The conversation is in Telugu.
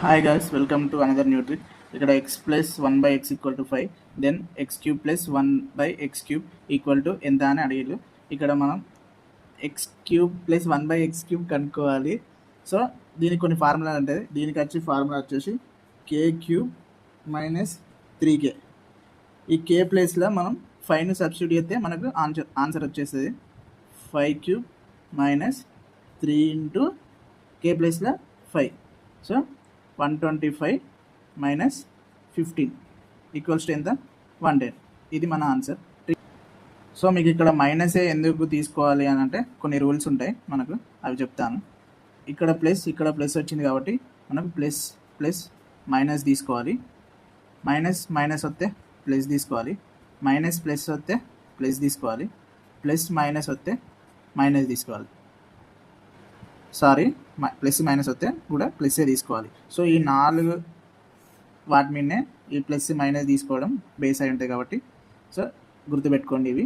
Hi guys, welcome to another new trick. ఇక్కడ x plus 1 by x equal to 5, then x cube plus 1 by x cube equal to ఎంత అని అడిగారు. ఇక్కడ మనం x cube plus 1 by x cube కనుక్కోవాలి. సో దీనికి కొన్ని ఫార్ములా ఉంటుంది. దీనికి వచ్చి ఫార్ములా వచ్చేసి k cube minus 3k. ఈ k ప్లేస్లో మనం 5ను సబ్స్టిట్యూట్ చేస్తే మనకు ఆన్సర్ వచ్చేస్తుంది 5 cube minus 3 into k ప్లేస్లో 5. సో 125 minus 15 ఈక్వల్స్ టు ఎంత 110. ఇది మన ఆన్సర్. సో మీకు ఇక్కడ మైనసే ఎందుకు తీసుకోవాలి అని అంటే కొన్ని రూల్స్ ఉంటాయి మనకు, అవి చెప్తాను. ఇక్కడ ప్లస్ వచ్చింది కాబట్టి మనకు ప్లస్ ప్లస్ మైనస్ తీసుకోవాలి, మైనస్ మైనస్ వస్తే ప్లస్ తీసుకోవాలి, మైనస్ ప్లస్ వస్తే ప్లస్ తీసుకోవాలి, ప్లస్ మైనస్ వస్తే మైనస్ తీసుకోవాలి. ప్లస్ మైనస్ వస్తే కూడా ప్లస్సే తీసుకోవాలి. సో ఈ 4 వాటి మీదనే ఈ ప్లస్ మైనస్ తీసుకోవడం బేస్ అయి ఉంటాయి కాబట్టి సో గుర్తుపెట్టుకోండి ఇవి.